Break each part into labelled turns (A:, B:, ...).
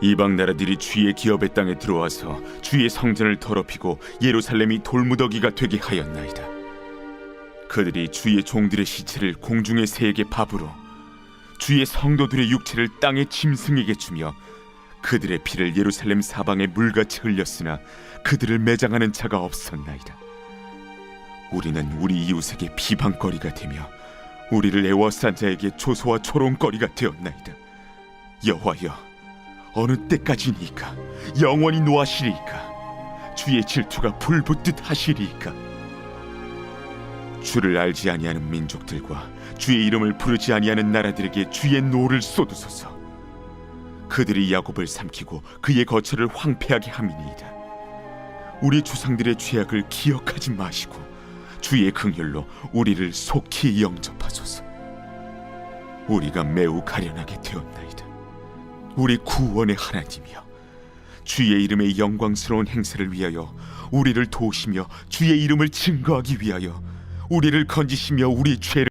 A: 이방 나라들이 주의 기업의 땅에 들어와서 주의 성전을 더럽히고 예루살렘이 돌무더기가 되게 하였나이다. 그들이 주의 종들의 시체를 공중의 새에게 밥으로, 주의 성도들의 육체를 땅의 짐승에게 주며 그들의 피를 예루살렘 사방에 물같이 흘렸으나 그들을 매장하는 자가 없었나이다. 우리는 우리 이웃에게 비방거리가 되며 우리를 애워싼 자에게 조소와 조롱거리가 되었나이다. 여호와여, 어느 때까지니까? 영원히 노하시리이까? 주의 질투가 불붙듯 하시리이까? 주를 알지 아니하는 민족들과 주의 이름을 부르지 아니하는 나라들에게 주의 노를 쏟으소서. 그들이 야곱을 삼키고 그의 거처를 황폐하게 함이니이다. 우리 조상들의 죄악을 기억하지 마시고 주의 긍휼로 우리를 속히 영접하소서. 우리가 매우 가련하게 되었나이다. 우리 구원의 하나님이여, 주의 이름의 영광스러운 행세를 위하여 우리를 도우시며 주의 이름을 증거하기 위하여 우리를 건지시며 우리 죄를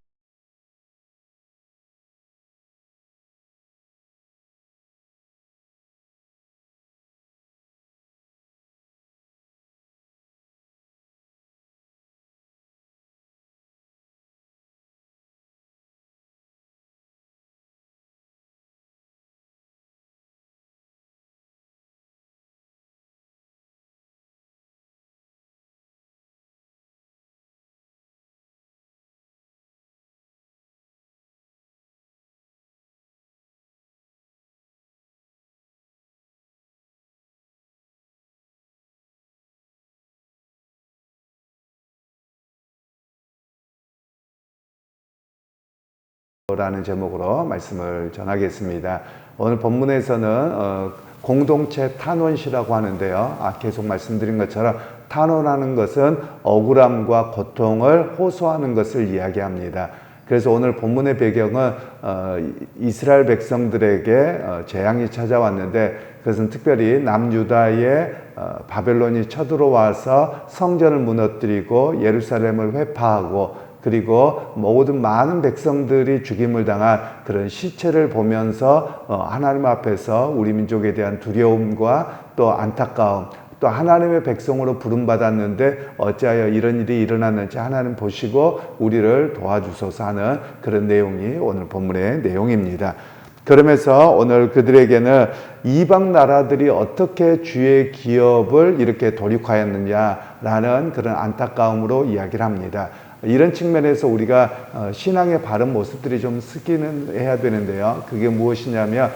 B: 라는 제목으로 말씀을 전하겠습니다. 오늘 본문에서는 공동체 탄원시라고 하는데요. 계속 말씀드린 것처럼 탄원하는 것은 억울함과 고통을 호소하는 것을 이야기합니다. 그래서 오늘 본문의 배경은 이스라엘 백성들에게 재앙이 찾아왔는데, 그것은 특별히 남유다에 바벨론이 쳐들어와서 성전을 무너뜨리고 예루살렘을 회파하고, 그리고 모든 많은 백성들이 죽임을 당한 그런 시체를 보면서 하나님 앞에서 우리 민족에 대한 두려움과 또 안타까움, 또 하나님의 백성으로 부름받았는데 어찌하여 이런 일이 일어났는지 하나님 보시고 우리를 도와주소서 하는 그런 내용이 오늘 본문의 내용입니다. 그러면서 오늘 그들에게는 이방 나라들이 어떻게 주의 기업을 이렇게 돌이켰느냐라는 그런 안타까움으로 이야기를 합니다. 이런 측면에서 우리가 신앙의 바른 모습들이 좀 쓰기는 해야 되는데요. 그게 무엇이냐면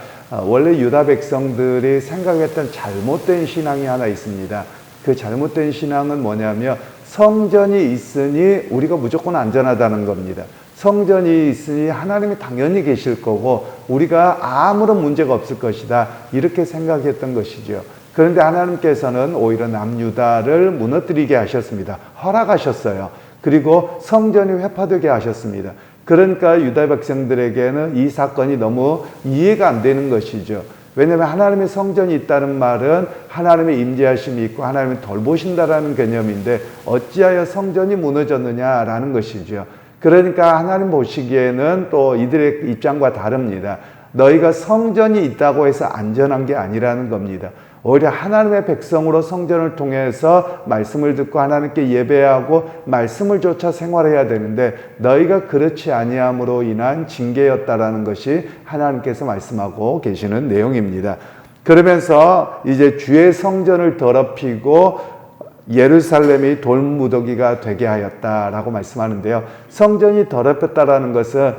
B: 원래 유다 백성들이 생각했던 잘못된 신앙이 하나 있습니다. 그 잘못된 신앙은 뭐냐면 성전이 있으니 우리가 무조건 안전하다는 겁니다. 성전이 있으니 하나님이 당연히 계실 거고 우리가 아무런 문제가 없을 것이다, 이렇게 생각했던 것이죠. 그런데 하나님께서는 오히려 남유다를 무너뜨리게 하셨습니다. 허락하셨어요. 그리고 성전이 회파되게 하셨습니다. 그러니까 유다 백성들에게는 이 사건이 너무 이해가 안 되는 것이죠. 왜냐하면 하나님의 성전이 있다는 말은 하나님의 임재하심이 있고 하나님이 돌보신다라는 개념인데 어찌하여 성전이 무너졌느냐라는 것이죠. 그러니까 하나님 보시기에는 또 이들의 입장과 다릅니다. 너희가 성전이 있다고 해서 안전한 게 아니라는 겁니다. 오히려 하나님의 백성으로 성전을 통해서 말씀을 듣고 하나님께 예배하고 말씀을 좇아 생활해야 되는데 너희가 그렇지 아니함으로 인한 징계였다라는 것이 하나님께서 말씀하고 계시는 내용입니다. 그러면서 이제 주의 성전을 더럽히고 예루살렘이 돌무더기가 되게 하였다라고 말씀하는데요. 성전이 더럽혔다라는 것은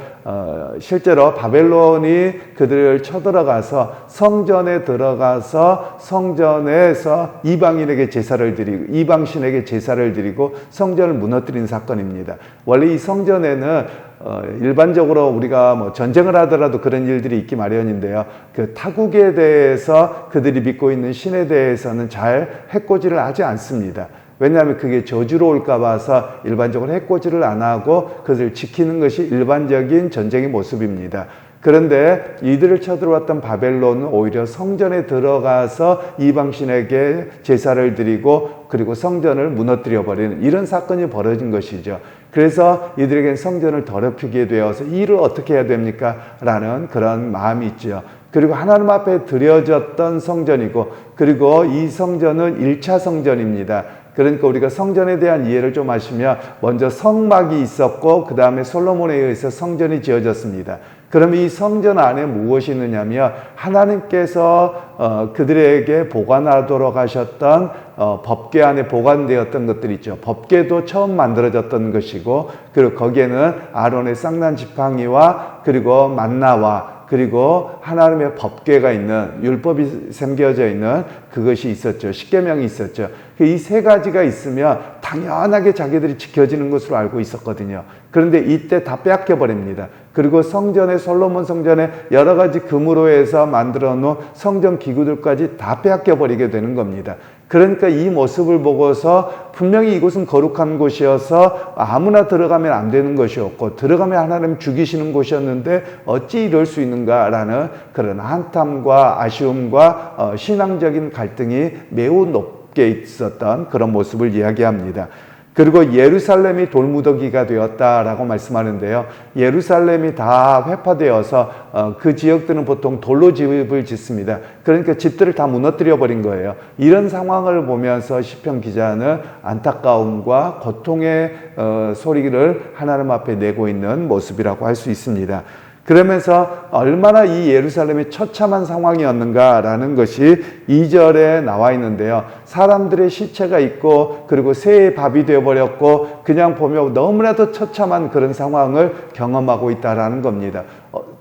B: 실제로 바벨론이 그들을 쳐들어가서 성전에 들어가서 성전에서 이방인에게 제사를 드리고 이방신에게 제사를 드리고 성전을 무너뜨린 사건입니다. 원래 이 성전에는 일반적으로 우리가 뭐 전쟁을 하더라도 그런 일들이 있기 마련인데요. 그 타국에 대해서 그들이 믿고 있는 신에 대해서는 잘 해코지를 하지 않습니다. 왜냐하면 그게 저주로 올까 봐서 일반적으로 해코지를 안 하고 그것을 지키는 것이 일반적인 전쟁의 모습입니다. 그런데 이들을 쳐들어왔던 바벨론은 오히려 성전에 들어가서 이방신에게 제사를 드리고 그리고 성전을 무너뜨려 버리는 이런 사건이 벌어진 것이죠. 그래서 이들에게는 성전을 더럽히게 되어서 이 일을 어떻게 해야 됩니까? 라는 그런 마음이 있죠. 그리고 하나님 앞에 드려졌던 성전이고, 그리고 이 성전은 1차 성전입니다. 그러니까 우리가 성전에 대한 이해를 좀 하시면 먼저 성막이 있었고 그 다음에 솔로몬에 의해서 성전이 지어졌습니다. 그럼 이 성전 안에 무엇이 있느냐면 하나님께서 그들에게 보관하도록 하셨던 법궤 안에 보관되었던 것들이 있죠. 법궤도 처음 만들어졌던 것이고, 그리고 거기에는 아론의 쌍난 지팡이와 그리고 만나와 그리고 하나님의 법궤가 있는, 율법이 새겨져 있는 그것이 있었죠. 십계명이 있었죠. 이 세 가지가 있으면 당연하게 자기들이 지켜지는 것으로 알고 있었거든요. 그런데 이때 다 빼앗겨 버립니다. 그리고 성전에, 솔로몬 성전에 여러 가지 금으로 해서 만들어 놓은 성전 기구들까지 다 빼앗겨 버리게 되는 겁니다. 그러니까 이 모습을 보고서 분명히 이곳은 거룩한 곳이어서 아무나 들어가면 안 되는 것이었고, 들어가면 하나님 죽이시는 곳이었는데 어찌 이럴 수 있는가라는 그런 한탄과 아쉬움과 신앙적인 갈등이 매우 높게 있었던 그런 모습을 이야기합니다. 그리고 예루살렘이 돌무더기가 되었다라고 말씀하는데요. 예루살렘이 다 회파되어서 그 지역들은 보통 돌로 집을 짓습니다. 그러니까 집들을 다 무너뜨려 버린 거예요. 이런 상황을 보면서 시편 기자는 안타까움과 고통의 소리를 하나님 앞에 내고 있는 모습이라고 할 수 있습니다. 그러면서 얼마나 이 예루살렘이 처참한 상황이었는가라는 것이 2절에 나와 있는데요. 사람들의 시체가 있고 그리고 새의 밥이 되어버렸고 그냥 보면 너무나도 처참한 그런 상황을 경험하고 있다라는 겁니다.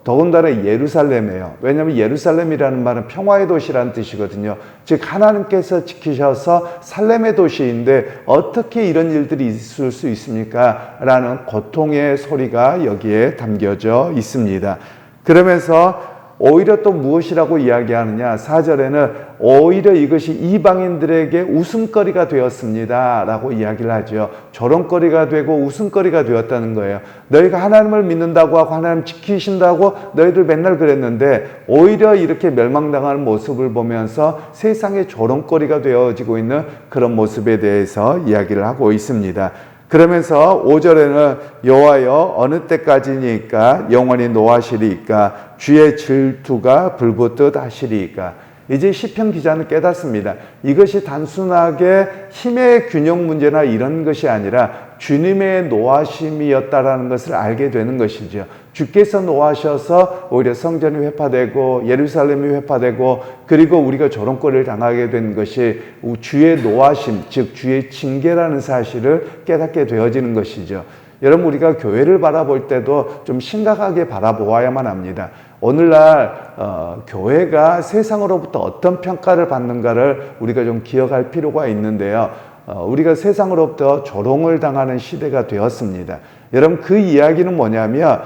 B: 더군다나 예루살렘이에요. 왜냐하면 예루살렘이라는 말은 평화의 도시라는 뜻이거든요. 즉 하나님께서 지키셔서 살렘의 도시인데 어떻게 이런 일들이 있을 수 있습니까? 라는 고통의 소리가 여기에 담겨져 있습니다. 그러면서 오히려 또 무엇이라고 이야기하느냐, 4절에는 오히려 이것이 이방인들에게 웃음거리가 되었습니다 라고 이야기를 하죠. 조롱거리가 되고 웃음거리가 되었다는 거예요. 너희가 하나님을 믿는다고 하고 하나님 지키신다고 너희들 맨날 그랬는데 오히려 이렇게 멸망당하는 모습을 보면서 세상의 조롱거리가 되어지고 있는 그런 모습에 대해서 이야기를 하고 있습니다. 그러면서 5절에는 여호와여 어느 때까지니까 영원히 노하시리이까 주의 질투가 불붙듯 하시리이까. 이제 시편 기자는 깨닫습니다. 이것이 단순하게 힘의 균형 문제나 이런 것이 아니라 주님의 노하심이었다라는 것을 알게 되는 것이죠. 주께서 노하셔서 오히려 성전이 회파되고 예루살렘이 회파되고 그리고 우리가 조롱거리를 당하게 된 것이 주의 노하심, 즉 주의 징계라는 사실을 깨닫게 되어지는 것이죠. 여러분, 우리가 교회를 바라볼 때도 좀 심각하게 바라보아야만 합니다. 오늘날 교회가 세상으로부터 어떤 평가를 받는가를 우리가 좀 기억할 필요가 있는데요. 우리가 세상으로부터 조롱을 당하는 시대가 되었습니다. 여러분, 그 이야기는 뭐냐면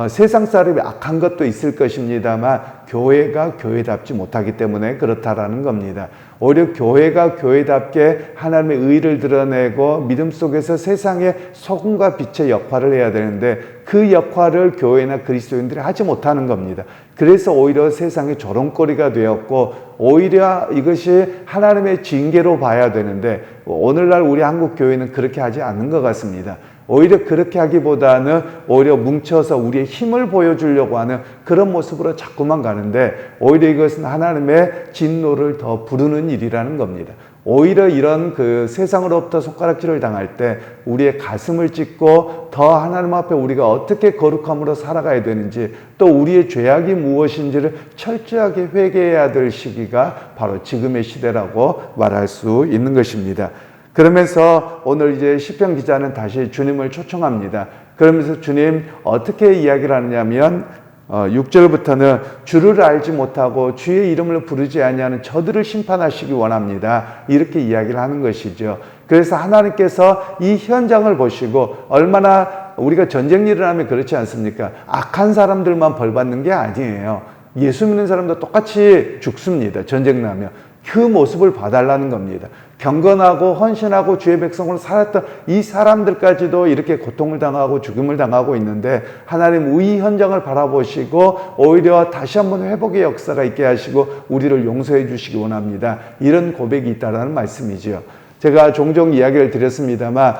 B: 세상 사람이 악한 것도 있을 것입니다만 교회가 교회답지 못하기 때문에 그렇다라는 겁니다. 오히려 교회가 교회답게 하나님의 의를 드러내고 믿음 속에서 세상의 소금과 빛의 역할을 해야 되는데 그 역할을 교회나 그리스도인들이 하지 못하는 겁니다. 그래서 오히려 세상의 조롱거리가 되었고 오히려 이것이 하나님의 징계로 봐야 되는데 오늘날 우리 한국 교회는 그렇게 하지 않는 것 같습니다. 오히려 그렇게 하기보다는 오히려 뭉쳐서 우리의 힘을 보여주려고 하는 그런 모습으로 자꾸만 가는데 오히려 이것은 하나님의 진노를 더 부르는 일이라는 겁니다. 오히려 이런 그 세상으로부터 손가락질을 당할 때 우리의 가슴을 찢고 더 하나님 앞에 우리가 어떻게 거룩함으로 살아가야 되는지 또 우리의 죄악이 무엇인지를 철저하게 회개해야 될 시기가 바로 지금의 시대라고 말할 수 있는 것입니다. 그러면서 오늘 이제 시편 기자는 다시 주님을 초청합니다. 그러면서 주님 어떻게 이야기를 하느냐면 6절부터는 주를 알지 못하고 주의 이름을 부르지 아니하는 저들을 심판하시기 원합니다. 이렇게 이야기를 하는 것이죠. 그래서 하나님께서 이 현장을 보시고 얼마나 우리가 전쟁 일을 하면 그렇지 않습니까? 악한 사람들만 벌 받는 게 아니에요. 예수 믿는 사람도 똑같이 죽습니다. 전쟁 나면. 그 모습을 봐달라는 겁니다. 경건하고 헌신하고 주의 백성으로 살았던 이 사람들까지도 이렇게 고통을 당하고 죽음을 당하고 있는데 하나님 이 현장을 바라보시고 오히려 다시 한번 회복의 역사가 있게 하시고 우리를 용서해 주시기 원합니다. 이런 고백이 있다는 말씀이죠. 제가 종종 이야기를 드렸습니다만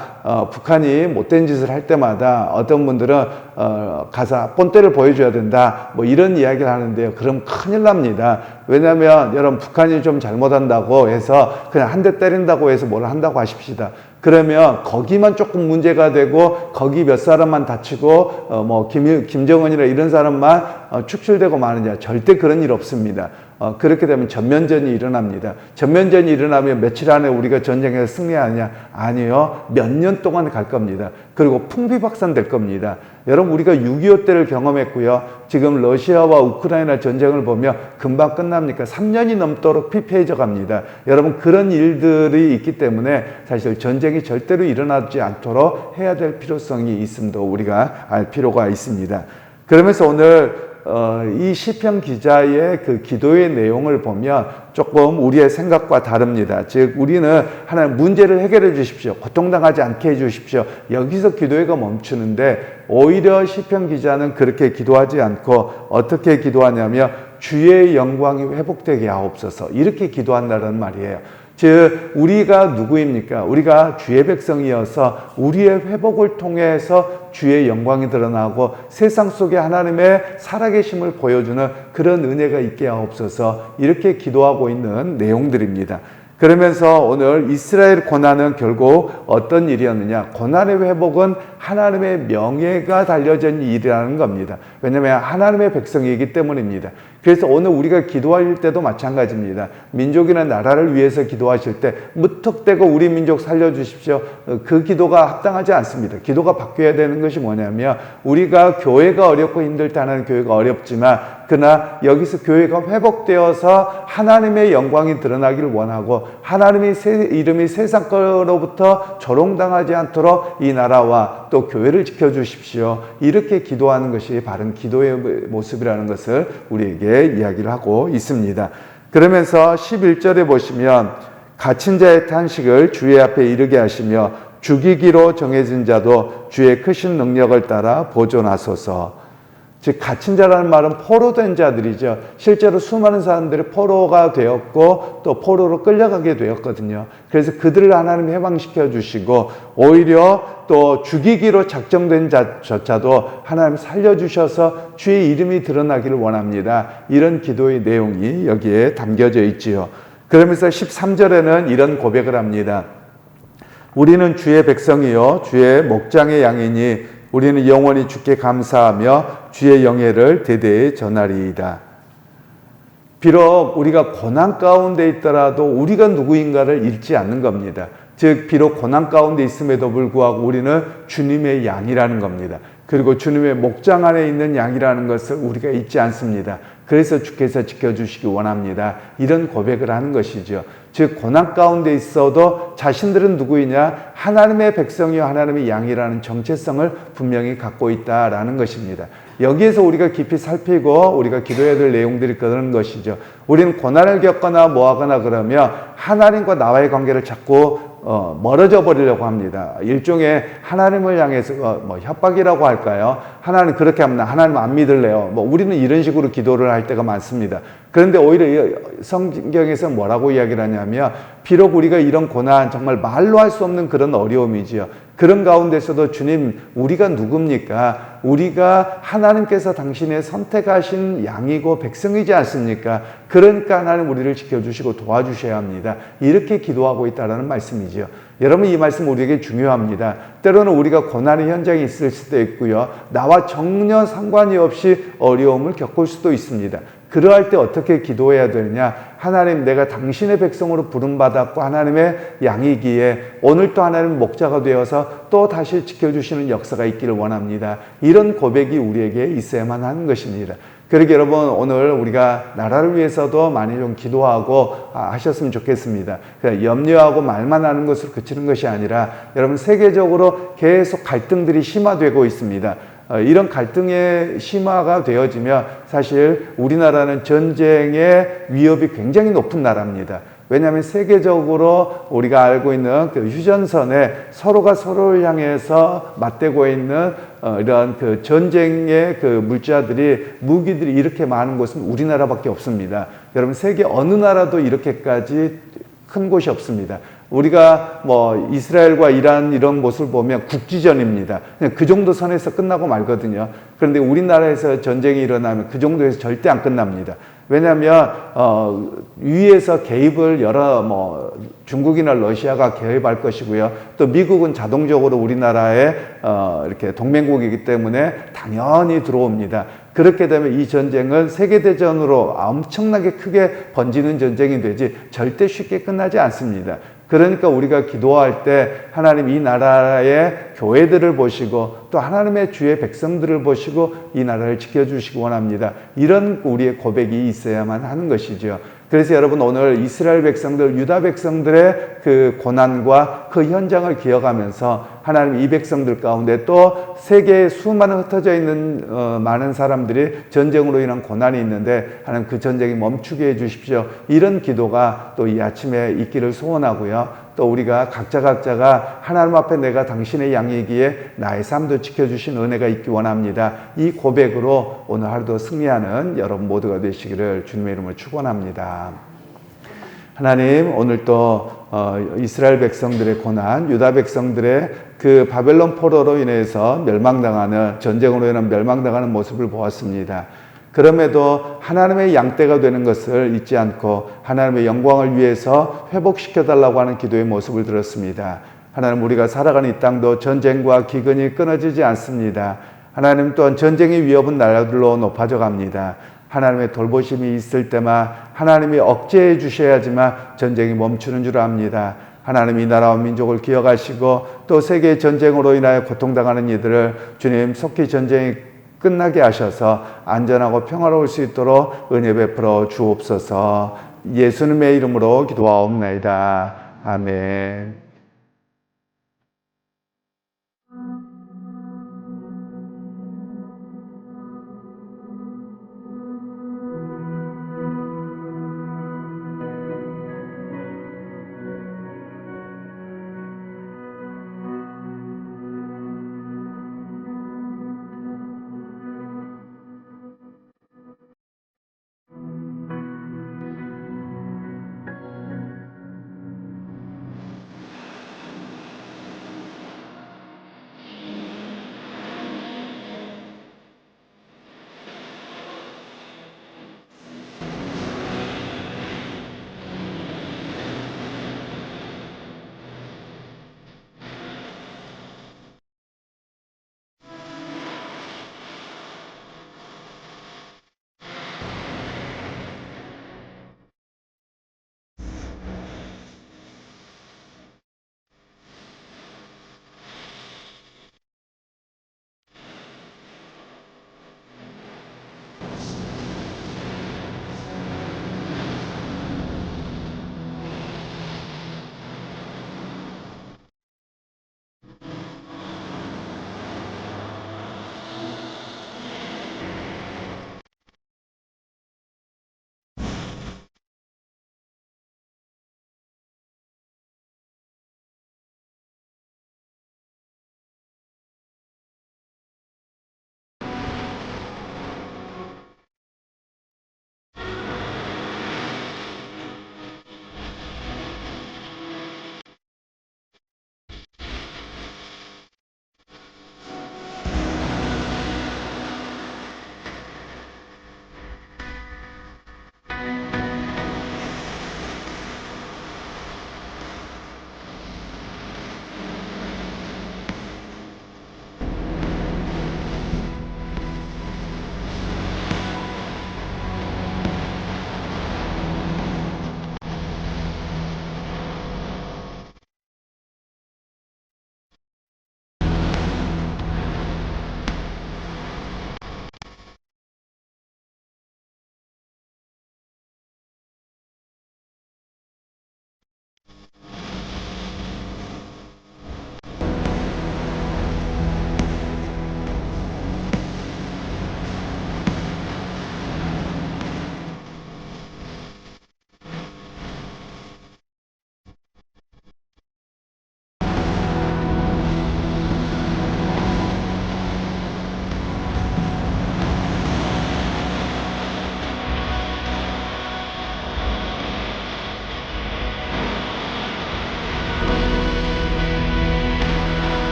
B: 북한이 못된 짓을 할 때마다 어떤 분들은 가서 본때를 보여줘야 된다 뭐 이런 이야기를 하는데요. 그럼 큰일 납니다. 왜냐하면 여러분 북한이 좀 잘못한다고 해서 그냥 한 대 때린다고 해서 뭘 한다고 하십시다. 그러면 거기만 조금 문제가 되고 거기 몇 사람만 다치고 뭐 김정은이나 이런 사람만 축출되고 마느냐, 절대 그런 일 없습니다. 그렇게 되면 전면전이 일어납니다. 전면전이 일어나면 며칠 안에 우리가 전쟁에서 승리하느냐? 아니요. 몇 년 동안 갈 겁니다. 그리고 풍비박산 될 겁니다. 여러분 우리가 6.25 때를 경험했고요. 지금 러시아와 우크라이나 전쟁을 보면 금방 끝납니까? 3년이 넘도록 피폐해져 갑니다. 여러분 그런 일들이 있기 때문에 사실 전쟁이 절대로 일어나지 않도록 해야 될 필요성이 있음도 우리가 알 필요가 있습니다. 그러면서 오늘 이 시편 기자의 그 기도의 내용을 보면 조금 우리의 생각과 다릅니다. 즉 우리는 하나님 문제를 해결해 주십시오. 고통당하지 않게 해 주십시오. 여기서 기도회가 멈추는데 오히려 시편 기자는 그렇게 기도하지 않고 어떻게 기도하냐면 주의 영광이 회복되게 하옵소서 이렇게 기도한다는 말이에요. 즉 우리가 누구입니까? 우리가 주의 백성이어서 우리의 회복을 통해서 주의 영광이 드러나고 세상 속에 하나님의 살아계심을 보여주는 그런 은혜가 있게 하옵소서 이렇게 기도하고 있는 내용들입니다. 그러면서 오늘 이스라엘 고난은 결국 어떤 일이었느냐? 고난의 회복은 하나님의 명예가 달려진 일이라는 겁니다. 왜냐하면 하나님의 백성이기 때문입니다. 그래서 오늘 우리가 기도할 때도 마찬가지입니다. 민족이나 나라를 위해서 기도하실 때 무턱대고 우리 민족 살려주십시오. 그 기도가 합당하지 않습니다. 기도가 바뀌어야 되는 것이 뭐냐면 우리가 교회가 어렵고 힘들다는 교회가 어렵지만 그러나 여기서 교회가 회복되어서 하나님의 영광이 드러나기를 원하고 하나님의 이름이 세상 거로부터 조롱당하지 않도록 이 나라와 또 교회를 지켜주십시오. 이렇게 기도하는 것이 바른 기도의 모습이라는 것을 우리에게 이야기를 하고 있습니다. 그러면서 11절에 보시면 갇힌 자의 탄식을 주의 앞에 이르게 하시며 죽이기로 정해진 자도 주의 크신 능력을 따라 보존하소서. 즉 갇힌 자라는 말은 포로된 자들이죠. 실제로 수많은 사람들이 포로가 되었고 또 포로로 끌려가게 되었거든요. 그래서 그들을 하나님이 해방시켜 주시고 오히려 또 죽이기로 작정된 자조차도 하나님 살려주셔서 주의 이름이 드러나기를 원합니다. 이런 기도의 내용이 여기에 담겨져 있지요. 그러면서 13절에는 이런 고백을 합니다. 우리는 주의 백성이요 주의 목장의 양이니 우리는 영원히 주께 감사하며 주의 영예를 대대에 전하리이다. 비록 우리가 고난 가운데 있더라도 우리가 누구인가를 잃지 않는 겁니다. 즉 비록 고난 가운데 있음에도 불구하고 우리는 주님의 양이라는 겁니다. 그리고 주님의 목장 안에 있는 양이라는 것을 우리가 잊지 않습니다. 그래서 주께서 지켜주시기 원합니다. 이런 고백을 하는 것이죠. 즉 고난 가운데 있어도 자신들은 누구이냐? 하나님의 백성이요 하나님의 양이라는 정체성을 분명히 갖고 있다라는 것입니다. 여기에서 우리가 깊이 살피고 우리가 기도해야 될 내용들이 그런 것이죠. 우리는 고난을 겪거나 뭐하거나 그러면 하나님과 나와의 관계를 자꾸 멀어져 버리려고 합니다. 일종의 하나님을 향해서 뭐 협박이라고 할까요? 하나님 그렇게 하면 하나님 안 믿을래요. 뭐 우리는 이런 식으로 기도를 할 때가 많습니다. 그런데 오히려 성경에서 뭐라고 이야기를 하냐면 비록 우리가 이런 고난 정말 말로 할 수 없는 그런 어려움이지요. 그런 가운데서도 주님 우리가 누굽니까? 우리가 하나님께서 당신의 선택하신 양이고 백성이지 않습니까? 그러니까 하나님 우리를 지켜주시고 도와주셔야 합니다. 이렇게 기도하고 있다는 말씀이죠. 여러분 이 말씀 우리에게 중요합니다. 때로는 우리가 고난의 현장에 있을 수도 있고요. 나와 전혀 상관이 없이 어려움을 겪을 수도 있습니다. 그러할 때 어떻게 기도해야 되느냐? 하나님 내가 당신의 백성으로 부름받았고 하나님의 양이기에 오늘 또 하나님 목자가 되어서 또 다시 지켜주시는 역사가 있기를 원합니다. 이런 고백이 우리에게 있어야만 하는 것입니다. 그러게 여러분 오늘 우리가 나라를 위해서도 많이 좀 기도하고 하셨으면 좋겠습니다. 그냥 염려하고 말만 하는 것으로 그치는 것이 아니라 여러분 세계적으로 계속 갈등들이 심화되고 있습니다. 이런 갈등의 심화가 되어지면 사실 우리나라는 전쟁의 위협이 굉장히 높은 나라입니다. 왜냐하면 세계적으로 우리가 알고 있는 그 휴전선에 서로가 서로를 향해서 맞대고 있는 이런 그 전쟁의 그 물자들이 무기들이 이렇게 많은 곳은 우리나라밖에 없습니다. 여러분 세계 어느 나라도 이렇게까지 큰 곳이 없습니다. 우리가 뭐 이스라엘과 이란 이런 모습을 보면 국지전입니다. 그냥 그 정도 선에서 끝나고 말거든요. 그런데 우리나라에서 전쟁이 일어나면 그 정도에서 절대 안 끝납니다. 왜냐하면 위에서 개입을 중국이나 러시아가 개입할 것이고요. 또 미국은 자동적으로 우리나라에 이렇게 동맹국이기 때문에 당연히 들어옵니다. 그렇게 되면 이 전쟁은 세계대전으로 엄청나게 크게 번지는 전쟁이 되지 절대 쉽게 끝나지 않습니다. 그러니까 우리가 기도할 때 하나님 이 나라의 교회들을 보시고 또 하나님의 주의 백성들을 보시고 이 나라를 지켜주시기 원합니다. 이런 우리의 고백이 있어야만 하는 것이죠. 그래서 여러분 오늘 이스라엘 백성들, 유다 백성들의 그 고난과 그 현장을 기억하면서 하나님 이 백성들 가운데 또 세계에 수많은 흩어져 있는 많은 사람들이 전쟁으로 인한 고난이 있는데 하나님 그 전쟁이 멈추게 해 주십시오. 이런 기도가 또 이 아침에 있기를 소원하고요. 또 우리가 각자가 하나님 앞에 내가 당신의 양이기에 나의 삶도 지켜주신 은혜가 있기 원합니다. 이 고백으로 오늘 하루도 승리하는 여러분 모두가 되시기를 주님의 이름으로 축원합니다. 하나님 오늘 또 이스라엘 백성들의 고난, 유다 백성들의 그 바벨론 포로로 인해서 멸망당하는, 전쟁으로 인한 멸망당하는 모습을 보았습니다. 그럼에도 하나님의 양떼가 되는 것을 잊지 않고 하나님의 영광을 위해서 회복시켜달라고 하는 기도의 모습을 들었습니다. 하나님 우리가 살아가는 이 땅도 전쟁과 기근이 끊어지지 않습니다. 하나님 또한 전쟁의 위협은 날로 높아져 갑니다. 하나님의 돌보심이 있을 때만 하나님이 억제해 주셔야지만 전쟁이 멈추는 줄 압니다. 하나님 이 나라와 민족을 기억하시고 또 세계 전쟁으로 인하여 고통당하는 이들을 주님 속히 전쟁이 끝나게 하셔서 안전하고 평화로울 수 있도록 은혜 베풀어 주옵소서. 예수님의 이름으로 기도하옵나이다. 아멘.